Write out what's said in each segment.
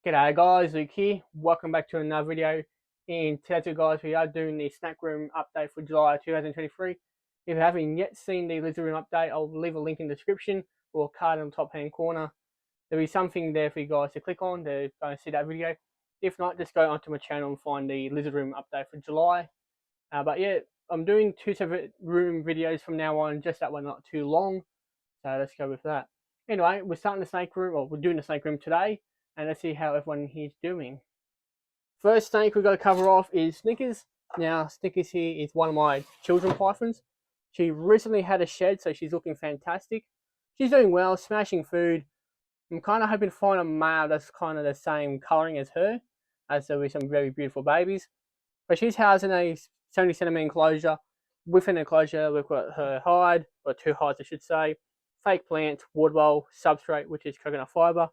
G'day guys, Luke here. Welcome back to another video. In today's guys, we are doing the snack room update for July 2023. If you haven't yet seen the lizard room update, I'll leave a link in the description or a card in the top hand corner. There'll be something there for you guys to click on to go and see that video. If not, just go onto my channel and find the lizard room update for July. But yeah, I'm doing two separate room videos from now on, just that one not too long. So let's go with that. Anyway, we're starting the snake room, or we're doing the snake room today. And let's see how everyone here's doing. First snake we've got to cover off is Snickers. Now, Snickers here is one of my children pythons. She recently had a shed, so she's looking fantastic. She's doing well, smashing food. I'm kind of hoping to find a male that's kind of the same colouring as her, as there will be some very beautiful babies. But she's housed in a 70 centimetre enclosure. Within the enclosure, we've got her hide, or two hides I should say, fake plant, wood bowl, substrate, which is coconut fibre,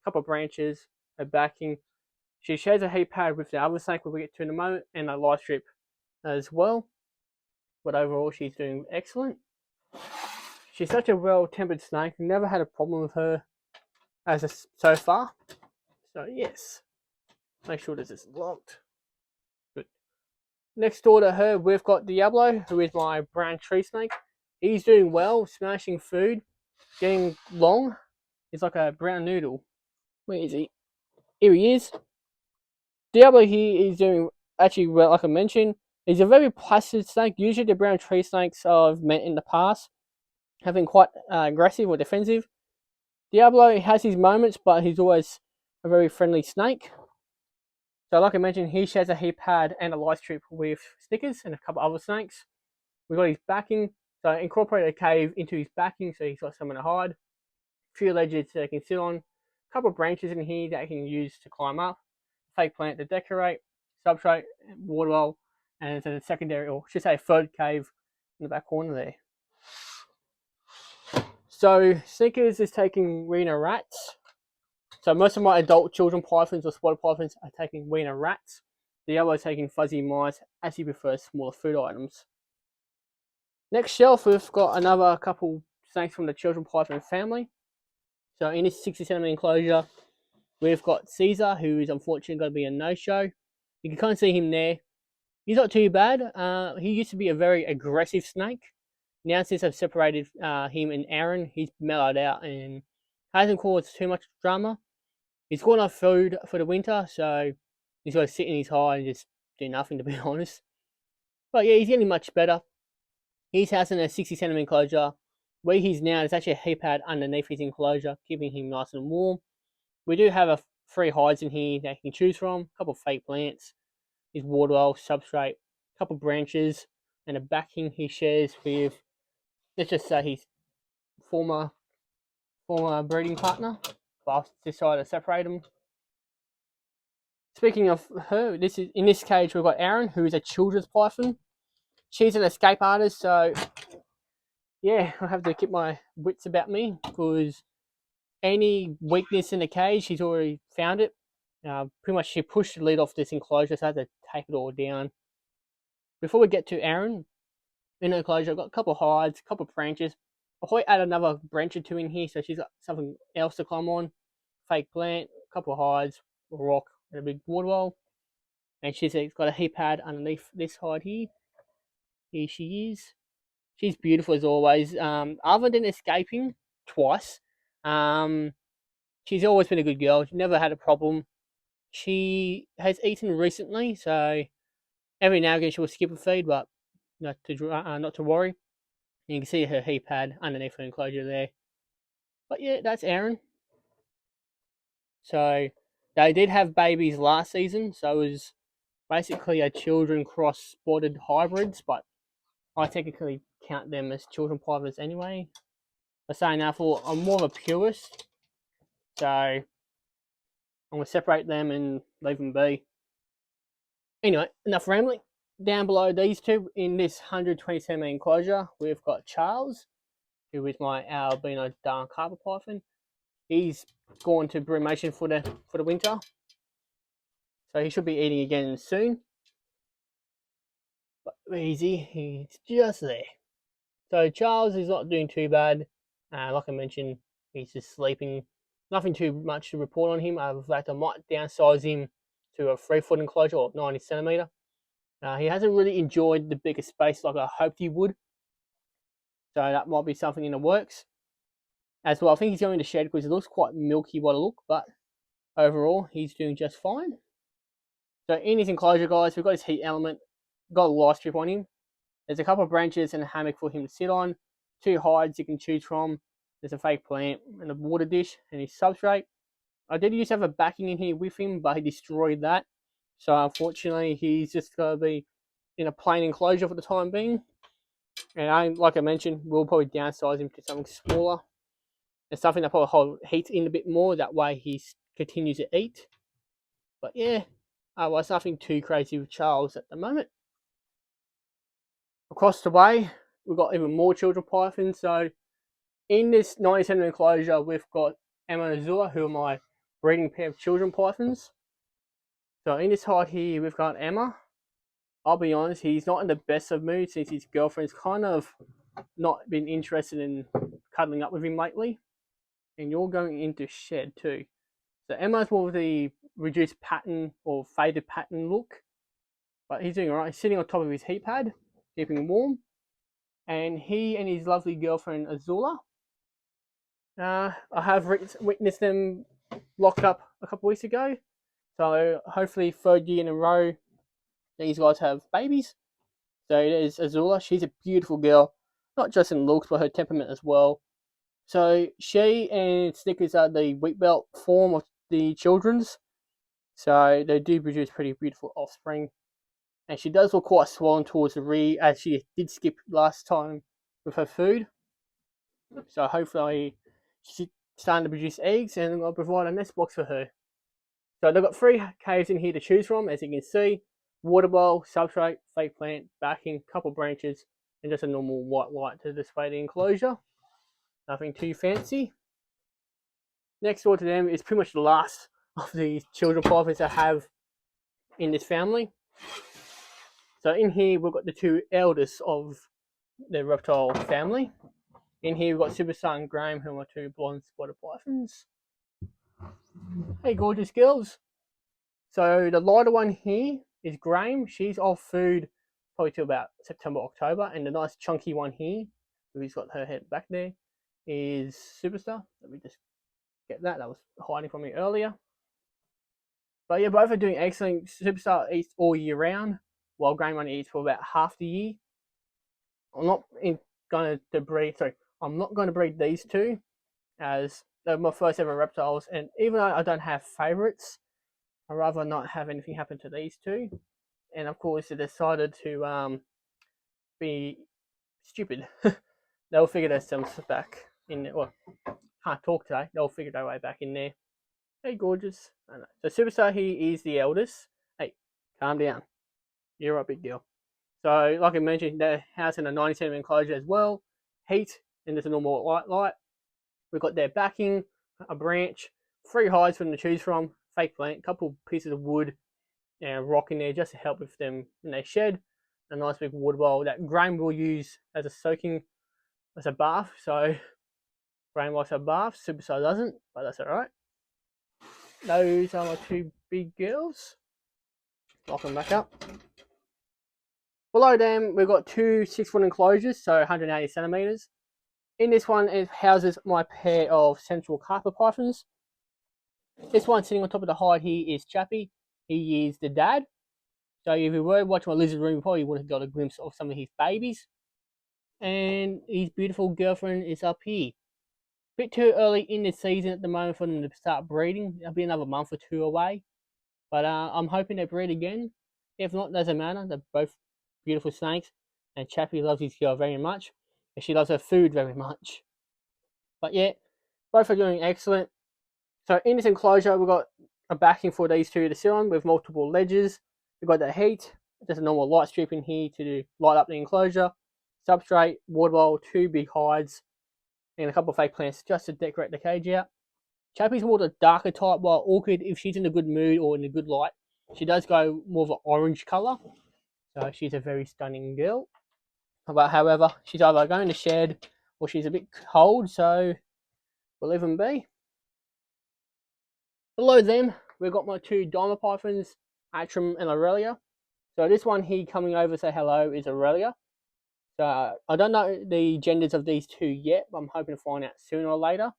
couple of branches, a backing. She shares a heat pad with the other snake we'll get to in a moment, and a light strip as well. But overall, she's doing excellent. She's such a well-tempered snake. Never had a problem with her so far. So yes, make sure this is locked. Good. Next door to her, we've got Diablo, who is my brown tree snake. He's doing well, smashing food, getting long. He's like a brown noodle. Where is he? Here he is. Diablo here is doing actually well, like I mentioned. He's a very placid snake. Usually the brown tree snakes I've met in the past have been quite aggressive or defensive. Diablo has his moments, but he's always a very friendly snake. So like I mentioned, he shares a heat pad and a light strip with Snickers and a couple other snakes. We've got his backing. So I incorporated a cave into his backing, so he's got somewhere to hide. A few ledges that he can sit on. A couple of branches in here that he can use to climb up. Fake plant to decorate, substrate, water well, and it's a secondary, or I should say a third cave in the back corner there. So Snickers is taking wiener rats. So most of my adult children pythons or spotted pythons are taking wiener rats. The yellow is taking fuzzy mice, as he prefers smaller food items. Next shelf, we've got another couple snakes from the children python family. So in this 60 centimetre enclosure, we've got Caesar, who is unfortunately going to be a no-show. You can kind of see him there. He's not too bad. He used to be a very aggressive snake. Now since I've separated him and Aaron, he's mellowed out and hasn't caused too much drama. He's got enough food for the winter, so he's got to sit in his hide and just do nothing, to be honest. But yeah, he's getting much better. He's housed in a 60 centimetre enclosure. Where he's now, there's actually a heat pad underneath his enclosure, keeping him nice and warm. We do have three hides in here that you can choose from. A couple of fake plants, his water well, substrate, a couple of branches, and a backing he shares with, let's just say, his former breeding partner. But I've decided to separate them. Speaking of her, in this cage we've got Aaron, who is a children's python. She's an escape artist, so yeah, I have to keep my wits about me because any weakness in the cage, she's already found it. Pretty much she pushed the lid off this enclosure, so I had to take it all down. Before we get to Aaron, in the enclosure, I've got a couple of hides, a couple of branches. I'll probably add another branch or two in here, so she's got something else to climb on. Fake plant, a couple of hides, a rock, and a big water well. And she's got a heat pad underneath this hide here. Here she is. She's beautiful as always. Other than escaping twice, she's always been a good girl. She never had a problem. She has eaten recently, so every now and again she will skip a feed, but not to worry. And you can see her heat pad underneath her enclosure there. But yeah, that's Aaron. So they did have babies last season, so it was basically a children cross spotted hybrids, but I technically count them as children pythons anyway. I say now, I'm more of a purist, so I'm going to separate them and leave them be. Anyway, enough rambling. Down below these two, in this 120 centimetre enclosure, we've got Charles, who is my albino dark carpet python. He's gone to brumation for the winter, so he should be eating again soon. But where is he? He's just there. So Charles is not doing too bad. Like I mentioned, he's just sleeping Nothing too much to report on him. In fact, I might downsize him to a 3-foot enclosure or 90 centimeter. He hasn't really enjoyed the bigger space like I hoped he would, so that might be something in the works. As well, I think he's going to shed because it looks quite milky by the look, but overall, he's doing just fine. So in his enclosure, guys, we've got his heat element, got a light strip on him. There's a couple of branches and a hammock for him to sit on, 2 hides you can choose from. There's a fake plant and a water dish and his substrate. I did used to have a backing in here with him, but he destroyed that. So unfortunately, he's just going to be in a plain enclosure for the time being. And like I mentioned, we'll probably downsize him to something smaller. And something that probably hold heat in a bit more. That way he continues to eat. But yeah, otherwise nothing too crazy with Charles at the moment. Across the way, we've got even more children pythons. So in this 90 centimeter enclosure, we've got Emma and Azula, who are my breeding pair of children pythons. So in this hide here, we've got Emma. I'll be honest, he's not in the best of moods since his girlfriend's kind of not been interested in cuddling up with him lately. And you're going into shed too. So Emma's more of the reduced pattern or faded pattern look. But he's doing alright. He's sitting on top of his heat pad, keeping him warm. And he and his lovely girlfriend Azula, I have witnessed them locked up a couple of weeks ago. So hopefully 3rd year in a row, these guys have babies. So there's Azula. She's a beautiful girl, not just in looks, but her temperament as well. So she and Snickers are the wheat belt form of the children's. So they do produce pretty beautiful offspring. And she does look quite swollen towards the rear, as she did skip last time with her food. So hopefully she's starting to produce eggs, and I'll provide a nest box for her. So they've got 3 caves in here to choose from, as you can see. Water bowl, substrate, fake plant, backing, couple branches, and just a normal white light to display the enclosure. Nothing too fancy. Next door to them is pretty much the last of the children pythons I have in this family. So in here we've got the 2 eldest of the reptile family. In here we've got Superstar and Graham, who are 2 blonde spotted pythons. Hey gorgeous girls. So the lighter one here is Graham. She's off food probably till about September, October. And the nice chunky one here, who's got her head back there, is Superstar. Let me just get that. That was hiding from me earlier. But yeah, both are doing excellent. Superstar eats all year round, while Graham only eats for about half the year. I'm not going to breed. Sorry, I'm not going to breed these 2, as they're my first ever reptiles. And even though I don't have favourites, I'd rather not have anything happen to these 2. And of course, they decided to be stupid. They'll figure themselves back in there. Well, can't talk today. They'll figure their way back in there. Hey, gorgeous. So Superstar here is the eldest. Hey, calm down. You're a big girl. So, like I mentioned, their house in a 90 centimeter enclosure as well. Heat, and there's a normal light. We've got their backing, a branch, 3 hides for them to choose from, fake plant, a couple pieces of wood, and a rock in there just to help with them in their shed. A nice big water bowl that Graham will use as a bath. So, Graham likes a bath, Superstar doesn't, but that's alright. Those are my 2 big girls. Lock them back up. Below them, we've got 2 6-foot enclosures, so 180 centimeters. In this one, it houses my pair of central carpet pythons. This one sitting on top of the hide here is Chappie. He is the dad. So if you were watching my lizard room, you probably would have got a glimpse of some of his babies. And his beautiful girlfriend is up here. Bit too early in the season at the moment for them to start breeding. It'll be another month or 2 away. But I'm hoping they breed again. If not, doesn't matter. They're both beautiful snakes. And Chappie loves his girl very much. And she loves her food very much. But yeah, both are doing excellent. So in this enclosure, we've got a backing for these 2 to sit on with multiple ledges. We've got the heat, just a normal light strip in here to light up the enclosure. Substrate, water bowl, 2 big hides, and a couple of fake plants just to decorate the cage out. Chappie's more the darker type, while Orchid, if she's in a good mood or in a good light, she does go more of an orange colour. So she's a very stunning girl. But however, she's either going to shed or she's a bit cold, so we'll leave them be. Below them, we've got my two diamond pythons, Atrum and Aurelia. So this one here coming over to say hello is Aurelia. So I don't know the genders of these two yet, but I'm hoping to find out sooner or later.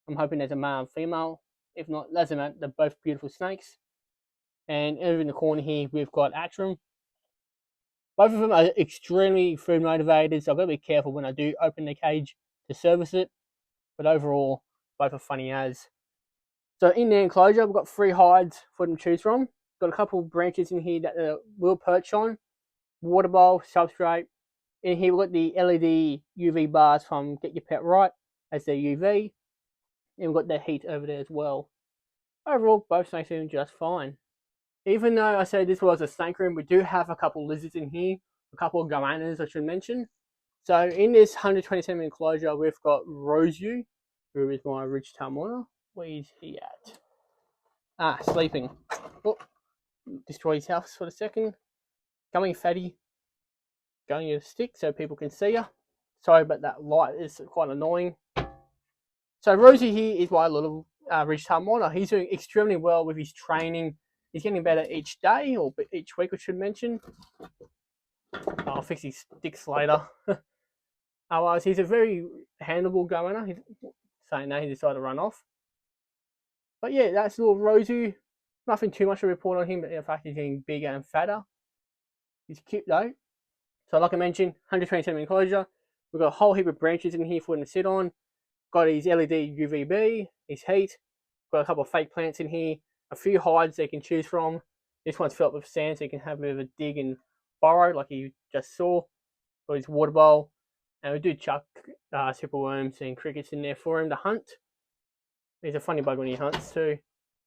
I'm hoping there's a male and female. If not, doesn't matter. They're both beautiful snakes. And over in the corner here, we've got Atrum. Both of them are extremely food motivated, so I've got to be careful when I do open the cage to service it. But overall, both are funny as. So in the enclosure, we've got 3 hides for them to choose from. Got a couple of branches in here that they will perch on. Water bowl, substrate. In here, we've got the LED UV bars from Get Your Pet Right as their UV. And we've got their heat over there as well. Overall, both snakes are doing just fine. Even though I said this was a snake room, we do have a couple of lizards in here. A couple of goannas, I should mention. So in this 120cm enclosure, we've got Roseu, who is my Reptile monitor. Where is he at? Sleeping. Oh, destroy his house for a second. Coming fatty. Going a stick so people can see you. Sorry, but that light is quite annoying. So Rosie here is my little Reptile monitor. He's doing extremely well with his training. He's getting better each day, or each week I should mention. I'll fix his sticks later. Otherwise, he's a very handleable goanna. He's saying that he decided to run off. But yeah, that's little Rosie. Nothing too much to report on him, but in fact he's getting bigger and fatter. He's cute though. So like I mentioned, 120cm enclosure. We've got a whole heap of branches in here for him to sit on. Got his LED UVB, his heat. Got a couple of fake plants in here. A few hides they can choose from. This one's filled with sand so you can have a bit of a dig and burrow like you just saw. Got his water bowl. And we do chuck superworms and crickets in there for him to hunt. He's a funny bug when he hunts too.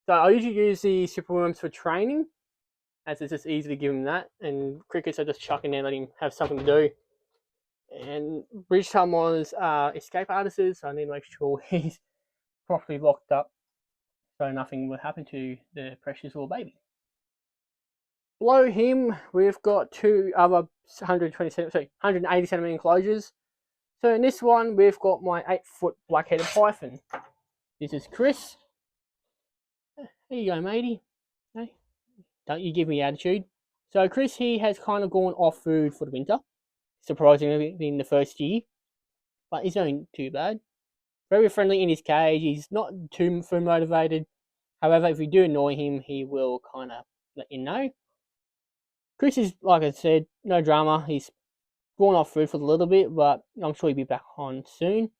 So I usually use the superworms for training, as it's just easy to give him that. And crickets I just chuck in there, let him have something to do. And Reptile monitors are escape artists, so I need to make sure he's properly locked up so nothing will happen to the precious little baby. Below him, we've got 2 other 180cm enclosures. So in this one, we've got my 8-foot black-headed python. This is Chris. Here you go, matey. Hey, don't you give me attitude. So Chris, he has kind of gone off food for the winter. Surprisingly, in the first year. But he's not too bad. Very friendly in his cage. He's not too food motivated. However, if you do annoy him, he will kind of let you know. Chris is, like I said, no drama. He's gone off food for a little bit, but I'm sure he'll be back on soon.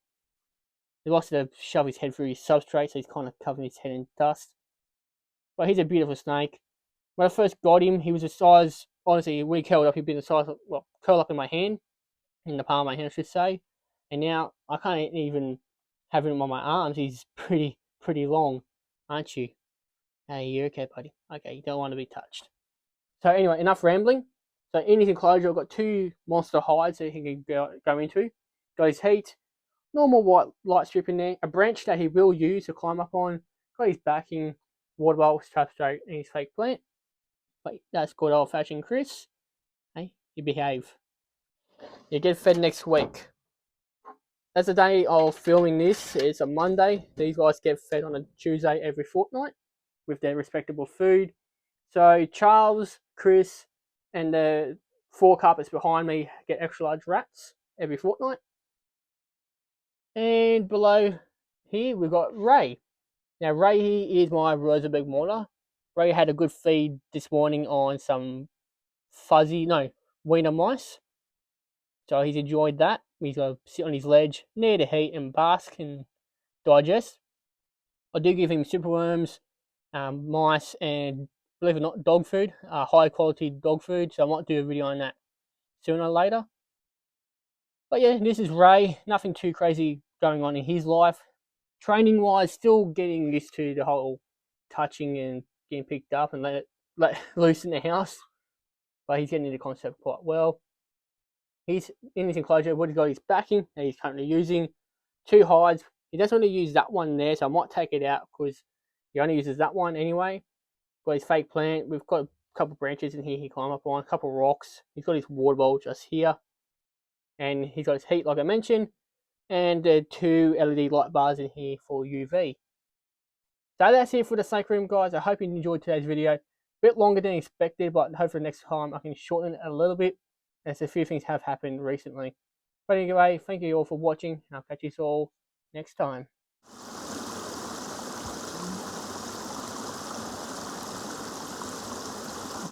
He likes to shove his head through his substrate, so he's kind of covering his head in dust. But he's a beautiful snake. When I first got him, he was the size, honestly, when he curled up, he'd be the size of, well, curl up in my hand, in the palm of my hand, I should say. And now, I can't even have him on my arms. He's pretty long, aren't you? Hey, you okay, buddy? Okay, you don't want to be touched. So anyway, enough rambling. So in his enclosure, I've got 2 monster hides that he can go into. Got his heat, normal white light strip in there, a branch that he will use to climb up on, got his backing, water bowl, substrate, and his fake plant. But that's good old fashioned Chris. Hey, you behave. You get fed next week. That's the day of filming this. It's a Monday. These guys get fed on a Tuesday every fortnight with their respectable food. So Charles, Chris, and the 4 carpets behind me get extra large rats every fortnight. And below here we've got Ray. Now Ray here is my Rosenberg monitor. Ray had a good feed this morning on some wiener mice. So he's enjoyed that. He's going to sit on his ledge near the heat and bask and digest. I do give him superworms, mice, and believe it or not, dog food, high quality dog food. So I might do a video on that sooner or later. But yeah, this is Ray. Nothing too crazy going on in his life. Training wise, still getting used to the whole touching and getting picked up and let loose in the house. But he's getting into the concept quite well. He's in his enclosure. What he's got his backing that he's currently using. 2 hides. He doesn't want to use that one there, so I might take it out because he only uses that one anyway. Got his fake plant. We've got a couple branches in here he climb up on, a couple rocks. He's got his water bowl just here. And he's got his heat, like I mentioned. And 2 LED light bars in here for UV. So that's it for the snake room, guys. I hope you enjoyed today's video. A bit longer than expected, but hopefully next time I can shorten it a little bit, as a few things have happened recently. But anyway, thank you all for watching, and I'll catch you all next time.